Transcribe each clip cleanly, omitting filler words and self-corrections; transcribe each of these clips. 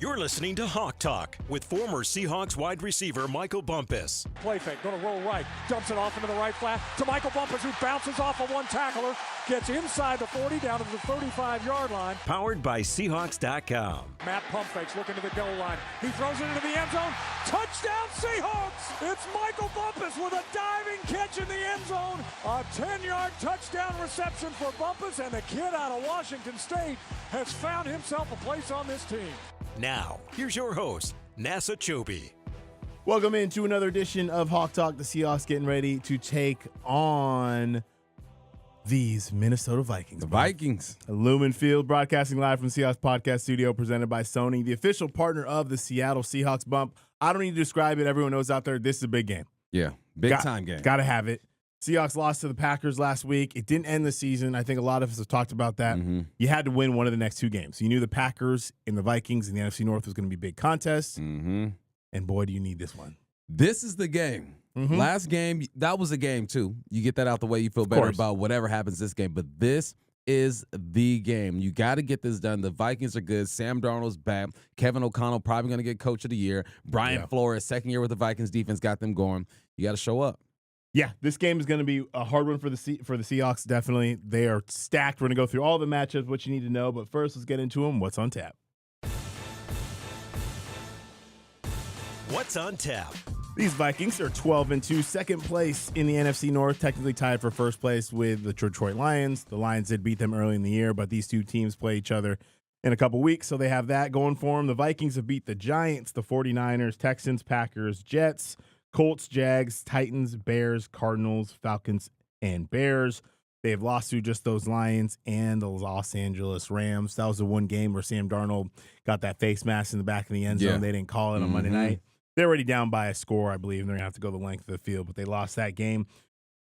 You're listening to Hawk Talk with former Seahawks wide receiver Michael Bumpus. Play fake, going to roll right, dumps it off into the right flat to Michael Bumpus, who bounces off of one tackler, gets inside the 40 down to the 35-yard line. Powered by Seahawks.com. Matt pump fakes, looking to the goal line. He throws it into the end zone. Touchdown Seahawks! It's Michael Bumpus with a diving catch in the end zone. A 10-yard touchdown reception for Bumpus, and the kid out of Washington State has found himself a place on this team. Now, here's your host, Nasser Kyobe. Welcome into another edition of Hawk Talk. The Seahawks getting ready to take on these Minnesota Vikings. The Vikings. Lumen Field, broadcasting live from Seahawks Podcast Studio, presented by Sony, the official partner of the Seattle Seahawks. Bump, I don't need to describe it. Everyone knows out there, this is a big game. Yeah, big-time game. Got to have it. Seahawks lost to the Packers last week. It didn't end the season. I think a lot of us have talked about that. You had to win one of the next two games. You knew the Packers and the Vikings in the NFC North was going to be big contests. And boy, do you need this one. This is the game. Last game, that was a game too. You get that out the way, you feel better about whatever happens this game. But this is the game. You got to get this done. The Vikings are good. Sam Darnold's back. Kevin O'Connell probably going to get Coach of the Year. Brian Flores, second year with the Vikings defense, got them going. You got to show up. Yeah, this game is going to be a hard one for the Seahawks, definitely. They are stacked. We're going to go through all the matchups, what you need to know. But first, let's get into them. What's on tap? What's on tap? These Vikings are 12-2, second place in the NFC North, technically tied for first place with the Detroit Lions. The Lions did beat them early in the year, but these two teams play each other in a couple weeks, so they have that going for them. The Vikings have beat the Giants, the 49ers, Texans, Packers, Jets, Colts, Jags, Titans, Bears, Cardinals, Falcons, and Bears. They have lost to just those Lions and the Los Angeles Rams. That was the one game where Sam Darnold got that face mask in the back of the end zone. They didn't call it on Monday night. They're already down by a score, I believe, and they're going to have to go the length of the field, but they lost that game.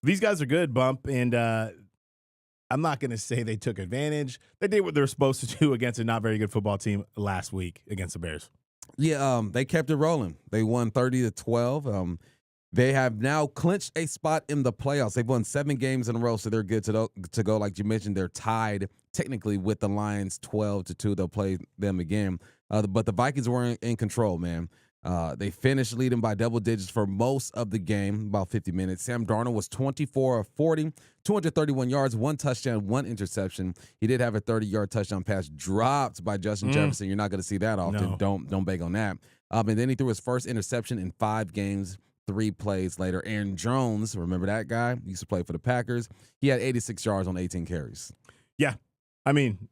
These guys are good, Bump, and I'm not going to say they took advantage. They did what they were supposed to do against a not very good football team last week against the Bears. Yeah, they kept it rolling. They won 30-12. They have now clinched a spot in the playoffs. They've won 7 games in a row, so they're good to go. Like you mentioned, they're tied technically with the Lions 12-2. They'll play them again. But the Vikings were in control, man. They finished leading by double digits for most of the game, about 50 minutes. Sam Darnold was 24 of 40, 231 yards, 1 touchdown, 1 interception. He did have a 30-yard touchdown pass dropped by Justin Jefferson. You're not going to see that often. No. Don't beg on that. And then he threw his first interception in 5 games, 3 plays later. Aaron Jones, remember that guy? He used to play for the Packers. He had 86 yards on 18 carries. Yeah. I mean,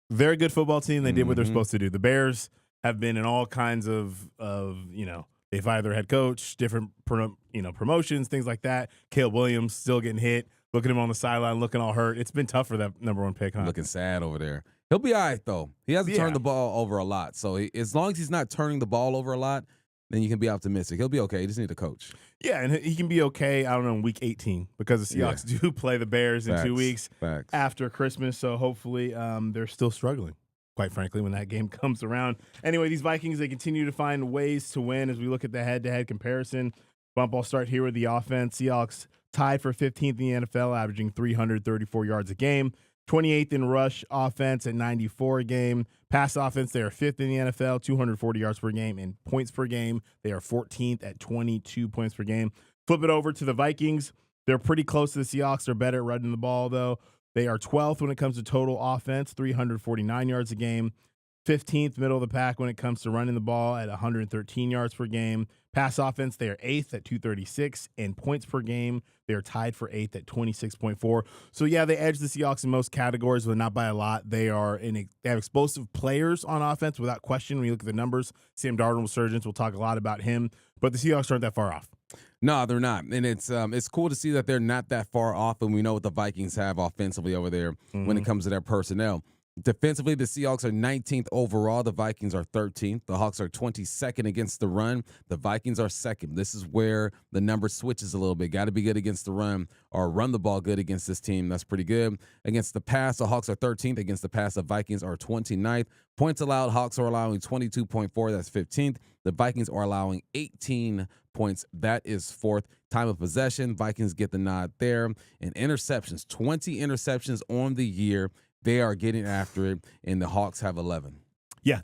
very good football team. They did what they're supposed to do. The Bears have been in all kinds of they fired their head coach, different promotions, things like that. Caleb Williams still getting hit. Look at him on the sideline, looking all hurt. It's been tough for that number 1 pick, huh? Looking sad over there. He'll be all right, though. He hasn't turned the ball over a lot. So as long as he's not turning the ball over a lot, then you can be optimistic. He'll be okay. You just need a coach. Yeah, and he can be okay, I don't know, in week 18 because the Seahawks do play the Bears in 2 weeks after Christmas. So hopefully they're still struggling, quite frankly, when that game comes around. Anyway, these Vikings, they continue to find ways to win as we look at the head-to-head comparison. Bump, I'll start here with the offense. Seahawks tied for 15th in the NFL, averaging 334 yards a game. 28th in rush offense at 94 a game. Pass offense, they are 5th in the NFL, 240 yards per game. And points per game, they are 14th at 22 points per game. Flip it over to the Vikings. They're pretty close to the Seahawks. They're better at running the ball, though. They are 12th when it comes to total offense, 349 yards a game. 15th middle of the pack when it comes to running the ball at 113 yards per game. Pass offense, they are 8th at 236. And points per game, they are tied for 8th at 26.4. So, yeah, they edge the Seahawks in most categories, but not by a lot. They have explosive players on offense without question. When you look at the numbers, Sam Darnold, resurgence, we'll talk a lot about him. But the Seahawks aren't that far off. No, they're not. And it's cool to see that they're not that far off, and we know what the Vikings have offensively over there when it comes to their personnel. Defensively, the Seahawks are 19th overall. The Vikings are 13th. The Hawks are 22nd against the run. The Vikings are 2nd. This is where the number switches a little bit. Got to be good against the run or run the ball good against this team. That's pretty good. Against the pass, the Hawks are 13th. Against the pass, the Vikings are 29th. Points allowed, Hawks are allowing 22.4. That's 15th. The Vikings are allowing 18 points. That is 4th. Time of possession, Vikings get the nod there. And interceptions, 20 interceptions on the year. They are getting after it, and the Hawks have 11. Yeah,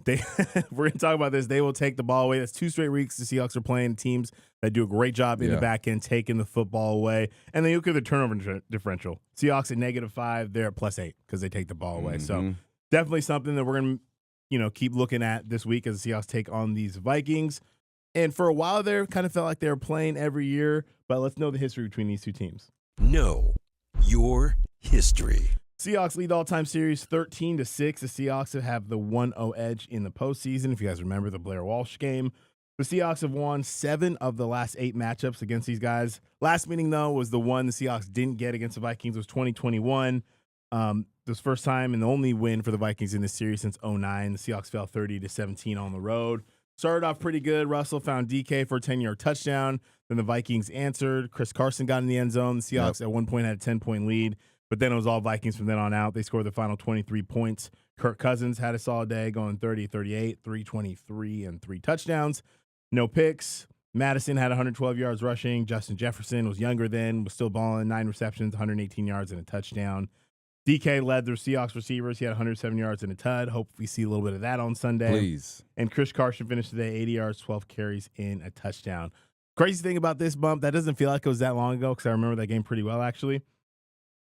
we're going to talk about this. They will take the ball away. That's 2 straight weeks the Seahawks are playing teams that do a great job in the back end, taking the football away. And then you look at the turnover differential. Seahawks at -5, they're at +8 because they take the ball away. So definitely something that we're going to keep looking at this week as the Seahawks take on these Vikings. And for a while there, kind of felt like they were playing every year. But let's know the history between these two teams. Know your history. Seahawks lead the all-time series 13-6. The Seahawks have the 1-0 edge in the postseason. If you guys remember the Blair Walsh game, the Seahawks have won 7 of the last 8 matchups against these guys. Last meeting, though, was the one the Seahawks didn't get against the Vikings. It was 2021. This first time and the only win for the Vikings in this series since 2009. The Seahawks fell 30-17 on the road. Started off pretty good. Russell found DK for a 10-yard touchdown. Then the Vikings answered. Chris Carson got in the end zone. The Seahawks at one point had a 10-point lead. But then it was all Vikings from then on out. They scored the final 23 points. Kirk Cousins had a solid day, going 30-38, 323, and 3 touchdowns. No picks. Madison had 112 yards rushing. Justin Jefferson was younger then, was still balling, 9 receptions, 118 yards, and a touchdown. DK led the Seahawks receivers. He had 107 yards and a tud. Hope we see a little bit of that on Sunday. Please. And Chris Carson finished today, 80 yards, 12 carries, and a touchdown. Crazy thing about this bump, that doesn't feel like it was that long ago because I remember that game pretty well, actually.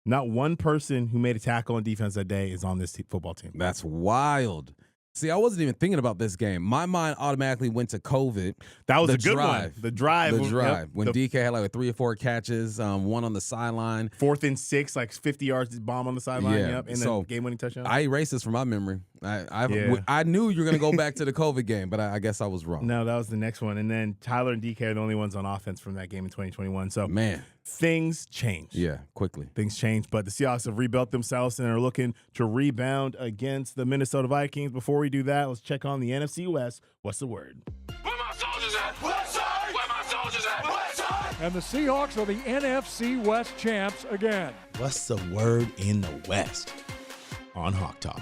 Not one person who made a tackle on defense that day is on this football team. That's wild. See, I wasn't even thinking about this game. My mind automatically went to COVID. That was a good one. The drive. When DK had like 3 or 4 catches, one on the sideline. 4th and 6, like 50 yards bomb on the sideline. Yeah. Yep, and then game-winning touchdown. I erased this from my memory. I knew you were going to go back to the COVID game, but I guess I was wrong. No, that was the next one. And then Tyler and DK are the only ones on offense from that game in 2021. So, man, things change. Yeah, quickly. Things change, but the Seahawks have rebuilt themselves and are looking to rebound against the Minnesota Vikings. Before we do that, let's check on the NFC West. What's the word? Where my soldiers at? West side! Where my soldiers at? West side! And the Seahawks are the NFC West champs again. What's the word in the West on Hawk Talk?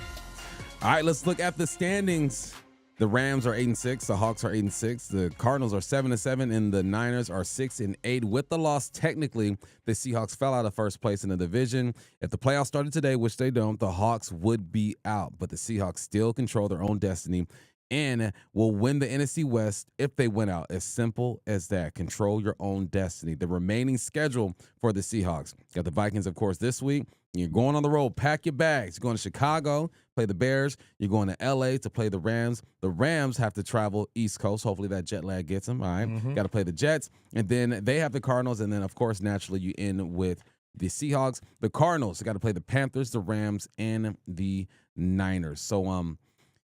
All right, let's look at the standings. The Rams are 8-6. The Hawks are 8-6. The Cardinals are 7-7, and the Niners are 6-8. With the loss, technically, the Seahawks fell out of first place in the division. If the playoffs started today, which they don't, the Hawks would be out. But the Seahawks still control their own destiny and will win the NFC West if they win out. As simple as that. Control your own destiny. The remaining schedule for the Seahawks. Got the Vikings, of course, this week. You're going on the road. Pack your bags. You're going to Chicago, play the Bears. You're going to L.A. to play the Rams. The Rams have to travel East Coast. Hopefully that jet lag gets them. All right. Got to play the Jets. And then they have the Cardinals. And then, of course, naturally, you end with the Seahawks. The Cardinals got to play the Panthers, the Rams, and the Niners. So,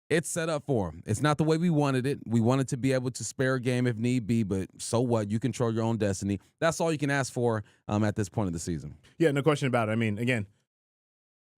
it's set up for them. It's not the way we wanted it. We wanted to be able to spare a game if need be, but so what? You control your own destiny. That's all you can ask for at this point of the season. Yeah, no question about it. I mean, again,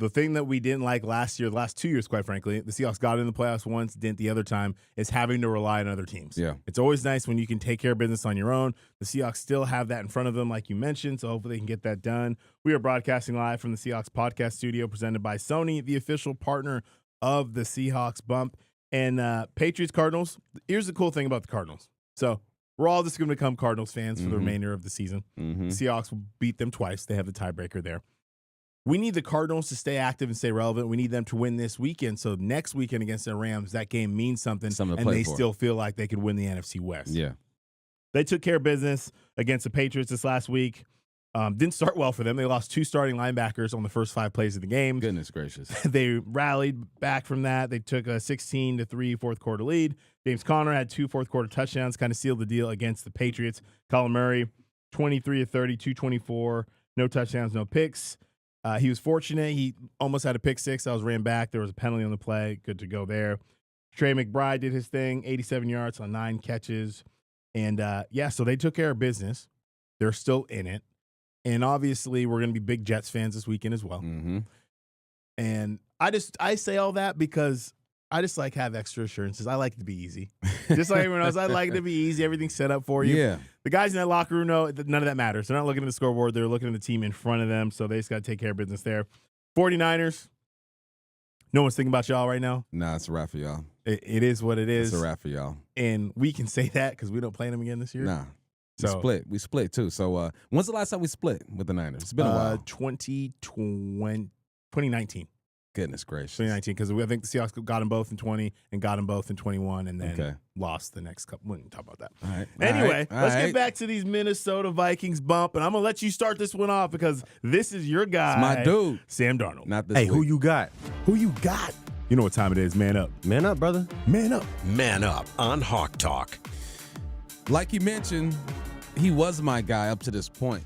the thing that we didn't like last year, the last 2 years, quite frankly, the Seahawks got in the playoffs once, didn't the other time, is having to rely on other teams. Yeah. It's always nice when you can take care of business on your own. The Seahawks still have that in front of them, like you mentioned, so hopefully they can get that done. We are broadcasting live from the Seahawks podcast studio presented by Sony, the official partner of the Seahawks Bump. And Patriots, Cardinals, here's the cool thing about the Cardinals. So we're all just going to become Cardinals fans for the remainder of the season. The Seahawks will beat them twice. They have the tiebreaker there. We need the Cardinals to stay active and stay relevant. We need them to win this weekend. So next weekend against the Rams, that game means something and they still feel like they could win the NFC West. Yeah. They took care of business against the Patriots this last week. Didn't start well for them. They lost 2 starting linebackers on the first 5 plays of the game. Goodness gracious. They rallied back from that. They took a 16-3 fourth quarter lead. James Conner had 2 fourth quarter touchdowns, kind of sealed the deal against the Patriots. Colin Murray, 23-30, 224, no touchdowns, no picks. He was fortunate. He almost had a pick 6. That was ran back. There was a penalty on the play. Good to go there. Trey McBride did his thing, 87 yards on 9 catches. And, so they took care of business. They're still in it. And obviously, we're going to be big Jets fans this weekend as well. And I say all that because I just like have extra assurances. I like it to be easy. Just like everyone else, I like it to be easy. Everything's set up for you. Yeah. The guys in that locker room know that none of that matters. They're not looking at the scoreboard. They're looking at the team in front of them. So they just got to take care of business there. 49ers, no one's thinking about y'all right now. Nah, it's a wrap for y'all. It is what it is. It's a wrap for y'all. And we can say that because we don't play them again this year. Nah. We split too. So when's the last time we split with the Niners? It's been a while. 2019. Goodness gracious. 2019, because I think the Seahawks got them both in 20 and got them both in 21 and then lost the next couple. We didn't talk about that. All right. Anyway, let's get back to these Minnesota Vikings bump, and I'm going to let you start this one off because this is your guy. It's my dude. Sam Darnold. Not this Hey, week. who you got? Who you got? You know what time it is. Man up. Man up, brother. Man up. Man up on Hawk Talk. Like you mentioned, he was my guy up to this point.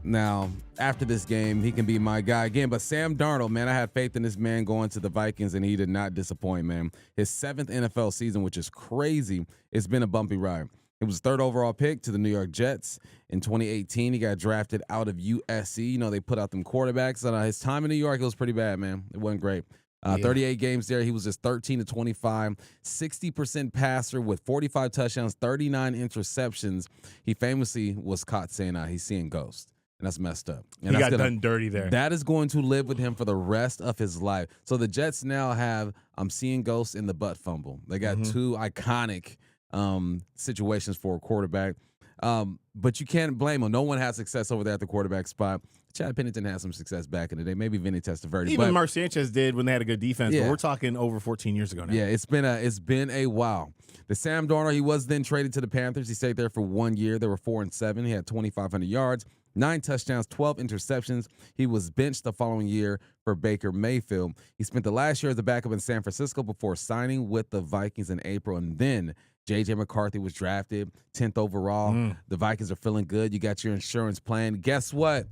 Now, after this game, he can be my guy again. But Sam Darnold, man, I had faith in this man going to the Vikings, and he did not disappoint, man. His 7th NFL season, which is crazy. It's been a bumpy ride. It was 3rd overall pick to the New York Jets. In 2018, he got drafted out of USC. You know, they put out them quarterbacks. His time in New York, it was pretty bad, man. It wasn't great. 38 games there. He was just 13 to 25, 60% passer with 45 touchdowns, 39 interceptions. He famously was caught saying he's seeing ghosts. And that's messed up. And he got done dirty there. That is going to live with him for the rest of his life. So the Jets now have I'm seeing ghosts in the butt fumble. They got 2 iconic situations for a quarterback. But you can't blame him. No one has success over there at the quarterback spot. Chad Pennington had some success back in the day. Maybe Vinny Testaverde. Even Mark Sanchez did when they had a good defense. Yeah. But we're talking over 14 years ago now. Yeah, it's been a while. The Sam Darnold, he was then traded to the Panthers. He stayed there for 1 year. They were 4-7. He had 2,500 yards, 9 touchdowns, 12 interceptions. He was benched the following year for Baker Mayfield. He spent the last year as a backup in San Francisco before signing with the Vikings in April. And then J.J. McCarthy was drafted 10th overall. The Vikings are feeling good. You got your insurance plan. Guess what?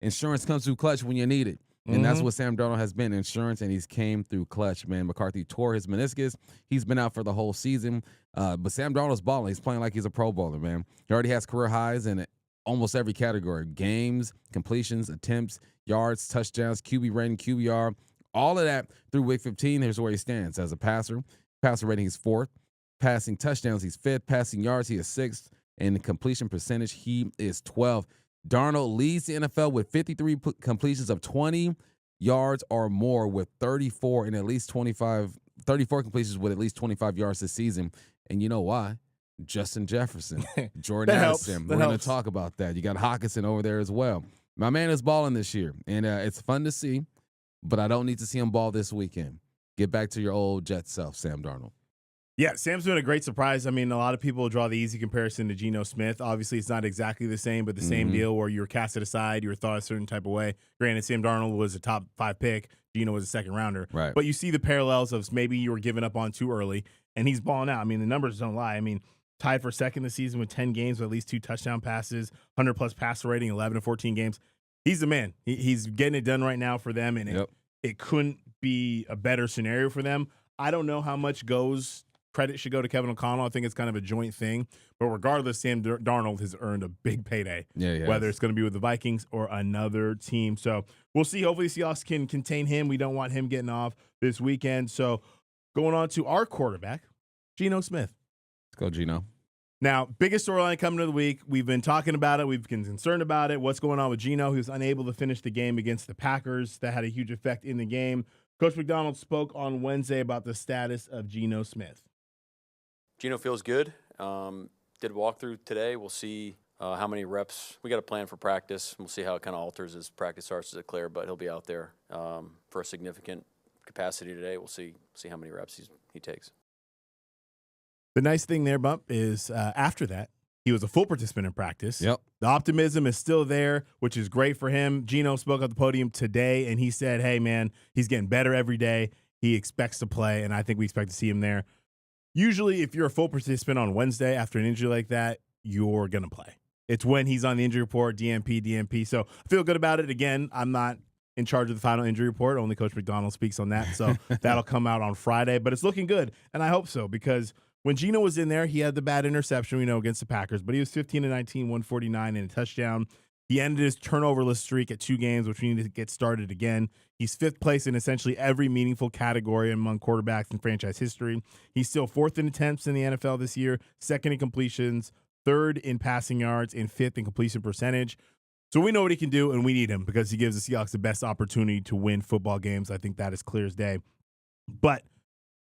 Insurance comes through clutch when you need it. And that's what Sam Darnold has been, insurance, and he's came through clutch, man. McCarthy tore his meniscus. He's been out for the whole season. But Sam Darnold's balling. He's playing like he's a Pro Bowler, man. He already has career highs in almost every category: games, completions, attempts, yards, touchdowns, QB rating, QBR, all of that through week 15. Here's where he stands as a passer. Passer rating, he's 4th. Passing touchdowns, he's 5th. Passing yards, he is 6th. And the completion percentage, he is 12th. Darnold leads the NFL with 53 completions of 20 yards or more, with 34 completions with at least 25 yards this season. And you know why? Justin Jefferson, Jordan Addison. We're going to talk about that. You got Hawkinson over there as well. My man is balling this year, and it's fun to see, but I don't need to see him ball this weekend. Get back to your old Jet self, Sam Darnold. Yeah, Sam's been a great surprise. I mean, a lot of people draw the easy comparison to Geno Smith. Obviously, it's not exactly the same, but the same deal where you were casted aside, you were thought a certain type of way. Granted, Sam Darnold was a top 5 pick. Geno was a second rounder. Right. But you see the parallels of maybe you were given up on too early, and he's balling out. I mean, the numbers don't lie. I mean, tied for second this season with 10 games with at least 2 touchdown passes, 100-plus passer rating, 11 to 14 games. He's the man. He's getting it done right now for them, and it couldn't be a better scenario for them. I don't know how much credit should go to Kevin O'Connell. I think it's kind of a joint thing. But regardless, Sam Darnold has earned a big payday, whether it's going to be with the Vikings or another team. So we'll see. Hopefully, Seahawks can contain him. We don't want him getting off this weekend. So going on to our quarterback, Geno Smith. Let's go, Geno. Now, biggest storyline coming to the week. We've been talking about it. We've been concerned about it. What's going on with Geno? He was unable to finish the game against the Packers. That had a huge effect in the game. Coach McDonald spoke on Wednesday about the status of Geno Smith. Geno feels good. Did walkthrough today. We'll see how many reps. We got a plan for practice. We'll see how it kind of alters as practice starts to declare, but he'll be out there for a significant capacity today. We'll see how many reps he takes. The nice thing there, Bump, is after that, he was a full participant in practice. Yep. The optimism is still there, which is great for him. Geno spoke at the podium today, and he said, hey, man, he's getting better every day. He expects to play, and I think we expect to see him there. Usually, if you're a full participant on Wednesday after an injury like that, you're going to play. It's when he's on the injury report, DNP. So I feel good about it. Again, I'm not in charge of the final injury report. Only Coach McDonald speaks on that. So that'll come out on Friday. But it's looking good, and I hope so, because when Geno was in there, he had the bad interception, against the Packers. But he was 15-19, 149, and a touchdown. He ended his turnoverless streak at 2 games, which we need to get started again. He's 5th place in essentially every meaningful category among quarterbacks in franchise history. He's still 4th in attempts in the NFL this year, 2nd in completions, 3rd in passing yards, and 5th in completion percentage. So we know what he can do, and we need him because he gives the Seahawks the best opportunity to win football games. I think that is clear as day. But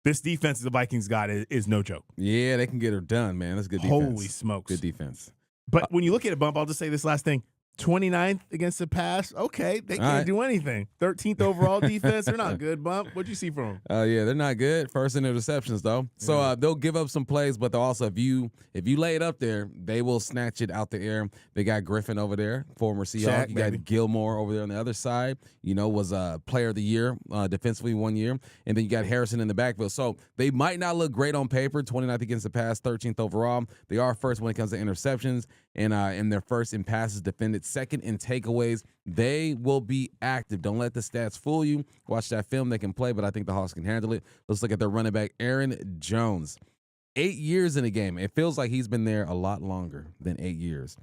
this defense the Vikings got is no joke. Yeah, they can get her done, man. That's good defense. Holy smokes. Good defense. But when you look at it, Bump, I'll just say this last thing. 29th against the pass. Okay, they can't do anything. 13th overall defense. They're not good, Bump. What'd you see from them? Yeah, they're not good. First in interceptions, though. So they'll give up some plays, but they'll also, if you lay it up there, they will snatch it out the air. They got Griffin over there, former Seahawks. You got Gilmore over there on the other side. Was a player of the year defensively 1 year. And then you got Harrison in the backfield. So they might not look great on paper, 29th against the pass, 13th overall. They are first when it comes to interceptions. And they're first in passes defended, second in takeaways. They will be active. Don't let the stats fool you. Watch that film. They can play, but I think the Hawks can handle it. Let's look at their running back, Aaron Jones. 8 years in the game. It feels like he's been there a lot longer than 8 years.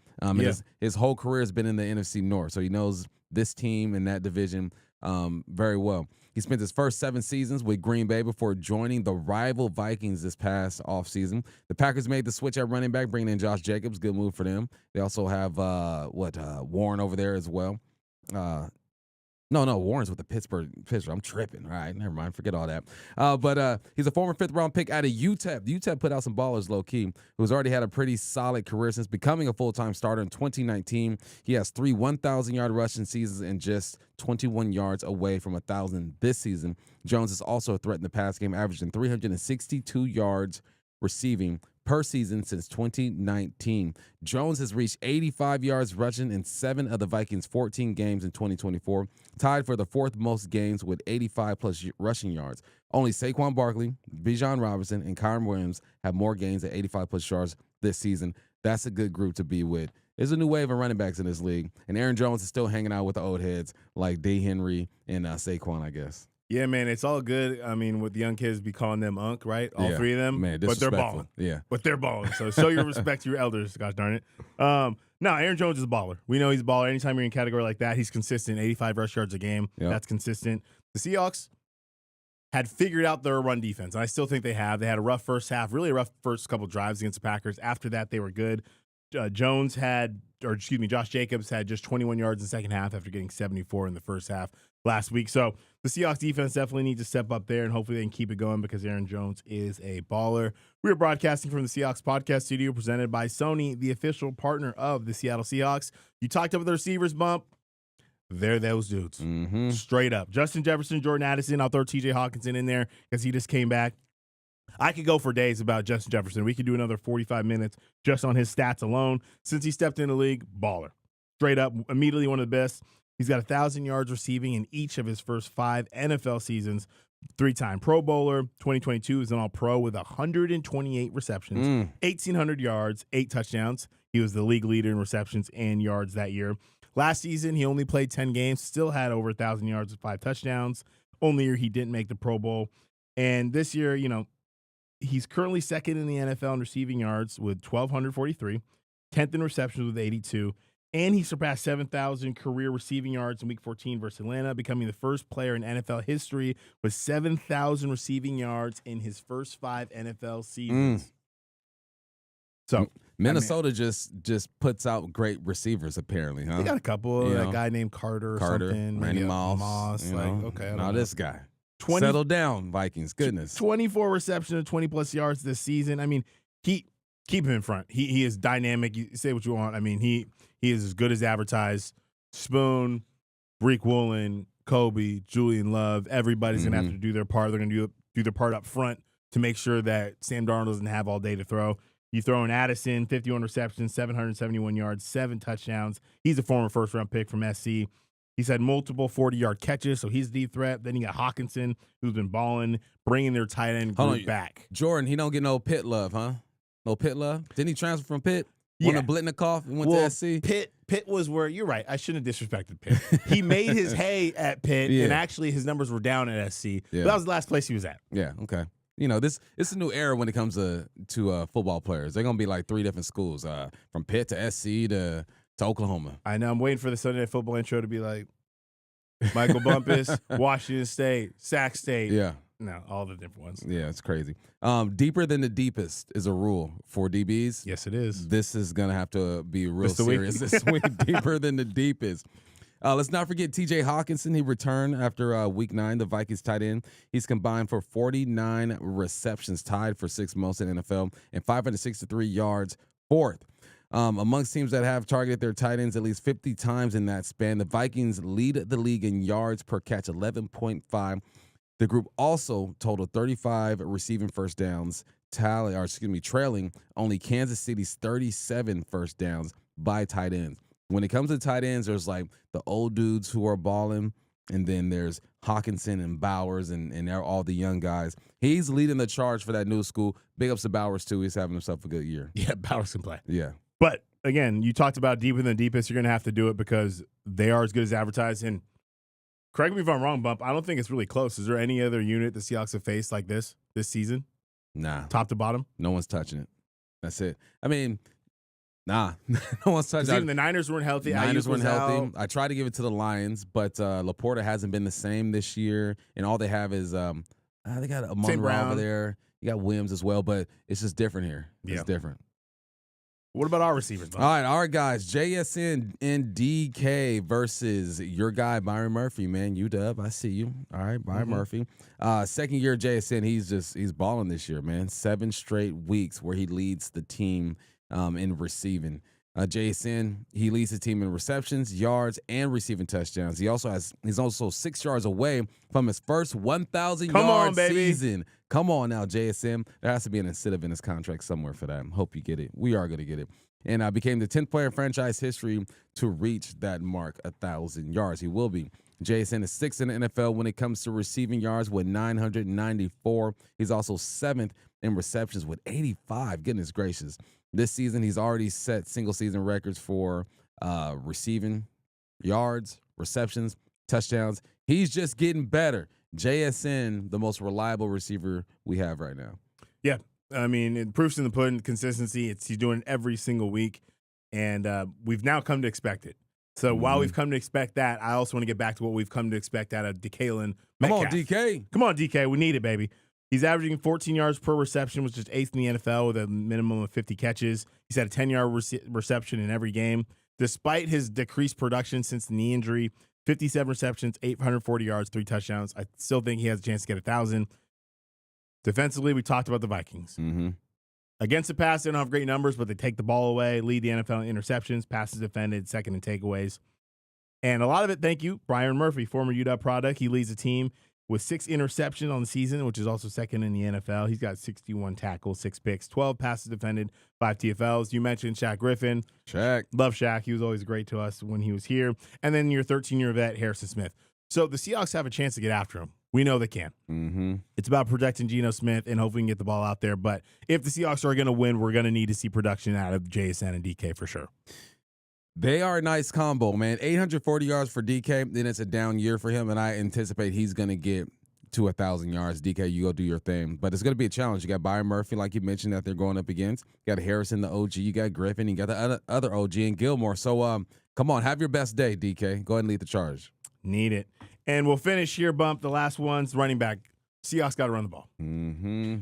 His whole career has been in the NFC North, so he knows this team and that division very well. He spent his first 7 seasons with Green Bay before joining the rival Vikings this past offseason. The Packers made the switch at running back, bringing in Josh Jacobs. Good move for them. They also have Warren over there as well. No, Warren's with the Pittsburgh. I'm tripping. All right, never mind. Forget all that. But he's a former 5th-round pick out of UTEP. UTEP put out some ballers low-key, who's already had a pretty solid career since becoming a full-time starter in 2019. He has 3 1,000-yard rushing seasons and just 21 yards away from 1,000 this season. Jones is also a threat in the pass game, averaging 362 yards receiving per season since 2019. Jones has reached 85 yards rushing in 7 of the Vikings' 14 games in 2024, tied for the 4th most games with 85-plus rushing yards. Only Saquon Barkley, Bijan Robinson, and Kyren Williams have more games at 85-plus yards this season. That's a good group to be with. There's a new wave of running backs in this league, and Aaron Jones is still hanging out with the old heads like D. Henry and Saquon, I guess. Yeah, man, it's all good. I mean, with the young kids be calling them Unc, right? All 3 of them. Man, but they're balling. Yeah. But they're balling. So show your respect to your elders, gosh darn it. No, Aaron Jones is a baller. We know he's a baller. Anytime you're in a category like that, he's consistent. 85 rush yards a game. Yep. That's consistent. The Seahawks had figured out their run defense, and I still think they have. They had a rough first half, really a rough first couple drives against the Packers. After that, they were good. Josh Jacobs had just 21 yards in the second half after getting 74 in the first half last week. So the Seahawks defense definitely needs to step up there, and hopefully they can keep it going because Aaron Jones is a baller. We are broadcasting from the Seahawks podcast studio presented by Sony, the official partner of the Seattle Seahawks. You talked about the receivers, Bump. They're those dudes. Mm-hmm. Straight up. Justin Jefferson, Jordan Addison. I'll throw TJ Hawkinson in there because he just came back. I could go for days about Justin Jefferson. We could do another 45 minutes just on his stats alone. Since he stepped in the league, baller. Straight up, immediately one of the best. He's got 1,000 yards receiving in each of his first 5 NFL seasons. 3-time Pro Bowler. 2022 is an All-Pro with 128 receptions, 1,800 yards, 8 touchdowns. He was the league leader in receptions and yards that year. Last season, he only played 10 games, still had over 1,000 yards with 5 touchdowns. Only year he didn't make the Pro Bowl. And this year, he's currently second in the NFL in receiving yards with 1,243, 10th in receptions with 82, and he surpassed 7,000 career receiving yards in Week 14 versus Atlanta, becoming the first player in NFL history with 7,000 receiving yards in his first 5 NFL seasons. So Minnesota just puts out great receivers, apparently, huh? They got a couple. That guy named Carter or something. Randy Moss. Okay. Now this guy. Settle down, Vikings. Goodness. 24 receptions, 20-plus yards this season. I mean, keep him in front. He is dynamic. You say what you want. I mean, he is as good as advertised. Spoon, Breek Woolen, Kobe, Julian Love, everybody's going to have to do their part. They're going to do their part up front to make sure that Sam Darnold doesn't have all day to throw. You throw in Addison, 51 receptions, 771 yards, 7 touchdowns. He's a former first-round pick from SC. He's had multiple 40-yard catches, so he's the deep threat. Then you got Hawkinson, who's been balling, bringing their tight end group back. Jordan, he don't get no Pitt love, huh? No Pitt love? Didn't he transfer from Pitt? Won a Blitnikoff and went to SC? Pitt was where, you're right, I shouldn't have disrespected Pitt. He made his hay at Pitt, and actually his numbers were down at SC. Yeah. But that was the last place he was at. Yeah, okay. This is a new era when it comes to football players. They're going to be like 3 different schools, from Pitt to SC to Oklahoma. I know. I'm waiting for the Sunday Night Football intro to be like, Michael Bumpus, Washington State, Sac State. Yeah. No, all the different ones. Yeah, it's crazy. Deeper than the deepest is a rule for DBs. Yes, it is. This is going to have to be real serious this week. Deeper than the deepest. Let's not forget T.J. Hawkinson. He returned after Week 9, the Vikings tight end. He's combined for 49 receptions, tied for 6th most in NFL, and 563 yards, 4th. Amongst teams that have targeted their tight ends at least 50 times in that span, the Vikings lead the league in yards per catch, 11.5. The group also totaled 35 receiving first downs, trailing only Kansas City's 37 first downs by tight ends. When it comes to tight ends, there's like the old dudes who are balling, and then there's Hawkinson and Bowers and all the young guys. He's leading the charge for that new school. Big ups to Bowers, too. He's having himself a good year. Yeah, Bowers can play. Yeah. But, again, you talked about deeper than the deepest. You're going to have to do it because they are as good as advertised. And correct me if I'm wrong, Bump, I don't think it's really close. Is there any other unit the Seahawks have faced like this season? Nah. Top to bottom? No one's touching it. That's it. I mean, nah. No one's touching it. Even the Niners weren't healthy. Niners weren't healthy. Out. I tried to give it to the Lions, but Laporta hasn't been the same this year. And all they have is they got a Monroe over there. You got Williams as well, but it's just different here. It's different. What about our receivers, Bump? All right, our guys, JSN and DK versus your guy, Byron Murphy, man. UW, I see you. All right, Byron Murphy. Second year JSN, he's balling this year, man. 7 straight weeks where he leads the team in receiving. JSN, he leads the team in receptions, yards, and receiving touchdowns. He's also 6 yards away from his first 1,000-yard season. Come on now, JSN. There has to be an incentive in his contract somewhere for that. Hope you get it. We are going to get it. And became the 10th player in franchise history to reach that mark, 1,000 yards. He will be. JSN is 6th in the NFL when it comes to receiving yards with 994. He's also 7th in receptions with 85. Goodness gracious. This season, he's already set single-season records for receiving yards, receptions, touchdowns. He's just getting better. JSN, the most reliable receiver we have right now. Yeah. I mean, it proofs in the pudding, consistency. He's doing it every single week, and we've now come to expect it. So while we've come to expect that, I also want to get back to what we've come to expect out of DeKalen Metcalf. Come on, DK. Come on, DK. We need it, baby. He's averaging 14 yards per reception, which is 8th in the NFL with a minimum of 50 catches. He's had a 10-yard reception in every game. Despite his decreased production since the knee injury, 57 receptions, 840 yards, 3 touchdowns. I still think he has a chance to get 1,000. Defensively, we talked about the Vikings. Mm-hmm. Against the pass, they don't have great numbers, but they take the ball away, lead the NFL in interceptions, passes defended, second in takeaways. And a lot of it, thank you, Byron Murphy, former UW product. He leads the team with 6 interceptions on the season, which is also second in the NFL. He's got 61 tackles, 6 picks, 12 passes defended, 5 TFLs. You mentioned Shaq Griffin. Shaq. Love Shaq. He was always great to us when he was here. And then your 13-year vet, Harrison Smith. So the Seahawks have a chance to get after him. We know they can. Mm-hmm. It's about protecting Geno Smith and hopefully we can get the ball out there. But if the Seahawks are going to win, we're going to need to see production out of JSN and DK for sure. They are a nice combo, man. 840 yards for DK, then it's a down year for him, and I anticipate he's going to get to 1,000 yards. DK, you go do your thing. But it's going to be a challenge. You got Byron Murphy, like you mentioned, that they're going up against. You got Harrison, the OG. You got Griffin. You got the other OG and Gilmore. So, come on, have your best day, DK. Go ahead and lead the charge. Need it. And we'll finish here, Bump. The last one's running back. Seahawks got to run the ball. Mm-hmm.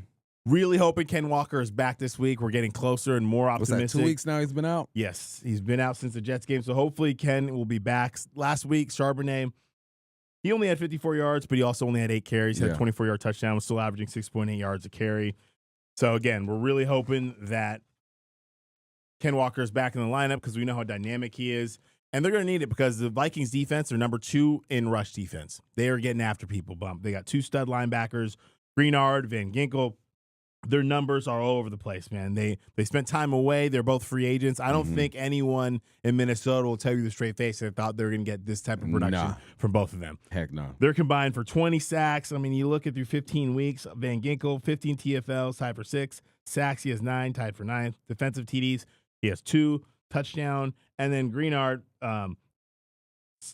Really hoping Ken Walker is back this week. We're getting closer and more optimistic. What's that, 2 weeks now he's been out? Yes, he's been out since the Jets game. So hopefully Ken will be back. Last week, Charbonnet, he only had 54 yards, but he also only had 8 carries. He had a 24-yard touchdown, was still averaging 6.8 yards a carry. So, again, we're really hoping that Ken Walker is back in the lineup because we know how dynamic he is. And they're going to need it because the Vikings defense are number 2 in rush defense. They are getting after people, Bump. They got 2 stud linebackers, Greenard, Van Ginkel. Their numbers are all over the place, man. They spent time away. They're both free agents. I don't think anyone in Minnesota will tell you the straight face that thought they were going to get this type of production from both of them. Heck no. They're combined for 20 sacks. I mean, you look at through 15 weeks, Van Ginkel, 15 TFLs, tied for 6. Sacks, he has 9, tied for 9th. Defensive TDs, he has 2. Touchdown. And then Greenard,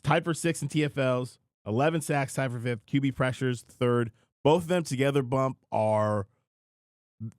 tied for 6 in TFLs, 11 sacks, tied for 5th. QB pressures, 3rd. Both of them together, Bump, are...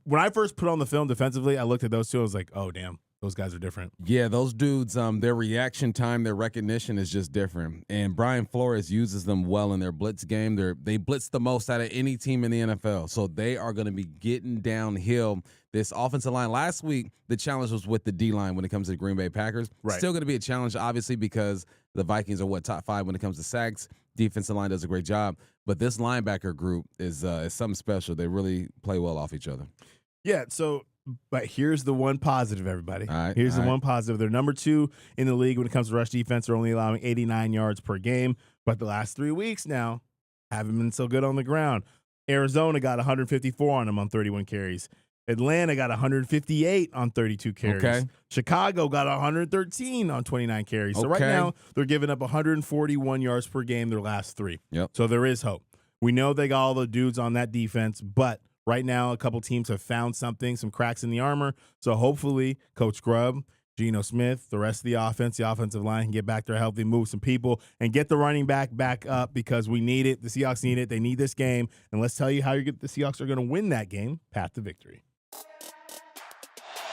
When I first put on the film defensively, I looked at those two. I was like, oh, damn, those guys are different. Yeah, those dudes, their reaction time, their recognition is just different. And Brian Flores uses them well in their blitz game. They blitz the most out of any team in the NFL. So they are going to be getting downhill. This offensive line, last week, the challenge was with the D-line when it comes to the Green Bay Packers. Right. Still going to be a challenge, obviously, because the Vikings are, top 5 when it comes to sacks. Defensive line does a great job. But this linebacker group is something special. They really play well off each other. Yeah, so But here's the one positive, everybody. Here's the one positive. They're number 2 in the league when it comes to rush defense. They're only allowing 89 yards per game. But the last 3 weeks now haven't been so good on the ground. Arizona got 154 on them on 31 carries. Atlanta got 158 on 32 carries. Okay. Chicago got 113 on 29 carries. So right now they're giving up 141 yards per game their last 3. Yep. So there is hope. We know they got all the dudes on that defense, but right now a couple teams have found something, some cracks in the armor. So hopefully Coach Grubb, Geno Smith, the rest of the offensive line can get back there healthy, move some people, and get the running back up because we need it. The Seahawks need it. They need this game. And let's tell you how the Seahawks are going to win that game. Path to victory.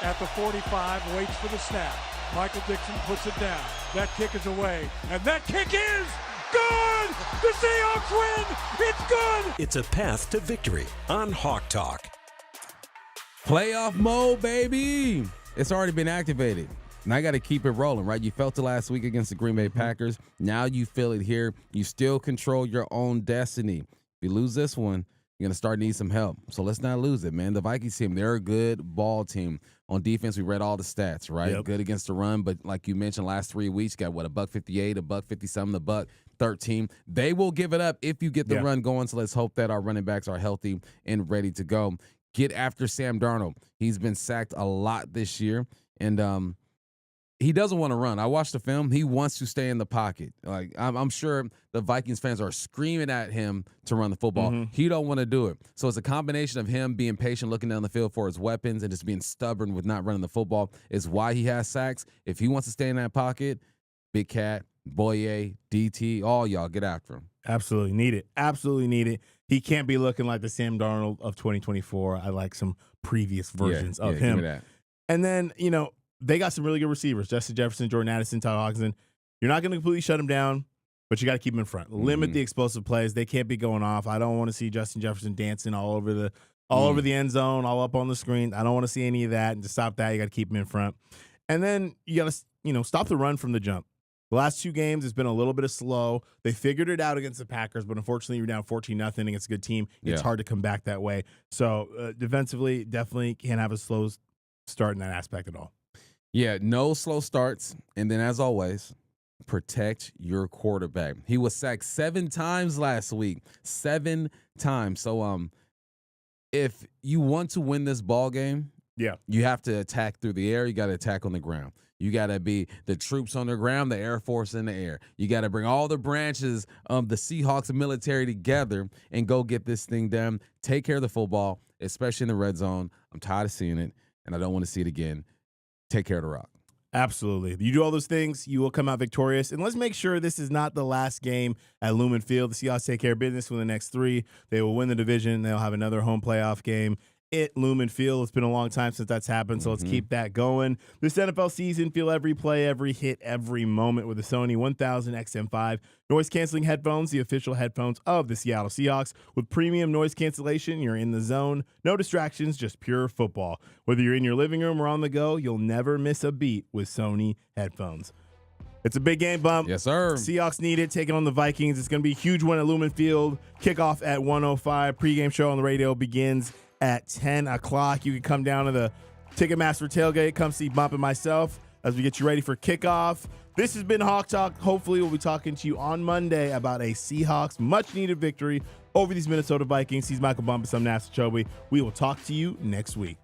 At the 45, waits for the snap. Michael Dixon puts it down. That kick is away. And that kick is good! The Seahawks win! It's good! It's a path to victory on Hawk Talk. Playoff mode, baby. It's already been activated. And I got to keep it rolling, right? You felt it last week against the Green Bay Packers. Now you feel it here. You still control your own destiny. If you lose this one, you're going to start needing some help. So let's not lose it, man. The Vikings team, they're a good ball team. On defense, we read all the stats, right? Yep. Good against the run, but like you mentioned, last 3 weeks, got what, $158, $150-something, $113. They will give it up if you get the run going, so let's hope that our running backs are healthy and ready to go. Get after Sam Darnold. He's been sacked a lot this year, and he doesn't want to run. I watched the film. He wants to stay in the pocket. Like I'm sure the Vikings fans are screaming at him to run the football. Mm-hmm. He don't want to do it. So it's a combination of him being patient, looking down the field for his weapons, and just being stubborn with not running the football is why he has sacks. If he wants to stay in that pocket, Big Cat, Boye, DT, all y'all get after him. Absolutely need it. Absolutely need it. He can't be looking like the Sam Darnold of 2024. I like some previous versions of him. Give me that. And then, they got some really good receivers. Justin Jefferson, Jordan Addison, Tyler Hockenson. You're not going to completely shut them down, but you got to keep them in front. Limit the explosive plays. They can't be going off. I don't want to see Justin Jefferson dancing all over the end zone, all up on the screen. I don't want to see any of that. And to stop that, you got to keep them in front. And then you got to, stop the run from the jump. The last 2 games, it's been a little bit of slow. They figured it out against the Packers, but unfortunately, you're down 14-0 against a good team. It's hard to come back that way. So defensively, definitely can't have a slow start in that aspect at all. Yeah, no slow starts. And then, as always, protect your quarterback. He was sacked 7 times last week. 7 times. So if you want to win this ball game, you have to attack through the air. You got to attack on the ground. You got to be the troops on the ground, the Air Force in the air. You got to bring all the branches of the Seahawks military together and go get this thing done. Take care of the football, especially in the red zone. I'm tired of seeing it, and I don't want to see it again. Take care of the rock. Absolutely. You do all those things, you will come out victorious. And let's make sure this is not the last game at Lumen Field. The Seahawks take care of business for the next 3. They will win the division. They'll have another home playoff game at Lumen Field. It's been a long time since that's happened, so let's keep that going. This NFL season, feel every play, every hit, every moment with the Sony 1000 XM5 noise-canceling headphones, the official headphones of the Seattle Seahawks. With premium noise cancellation, you're in the zone. No distractions, just pure football. Whether you're in your living room or on the go, you'll never miss a beat with Sony headphones. It's a big game, Bump. Yes, sir. Seahawks need it, taking on the Vikings. It's going to be a huge one at Lumen Field. Kickoff at 1:05. Pregame show on the radio begins at 10 o'clock. You can come down to the Ticketmaster tailgate. Come see Bump and myself as we get you ready for kickoff. This has been Hawk Talk. Hopefully, we'll be talking to you on Monday about a Seahawks much-needed victory over these Minnesota Vikings. He's Michael Bumpus. I'm Nasser Kyobe. We will talk to you next week.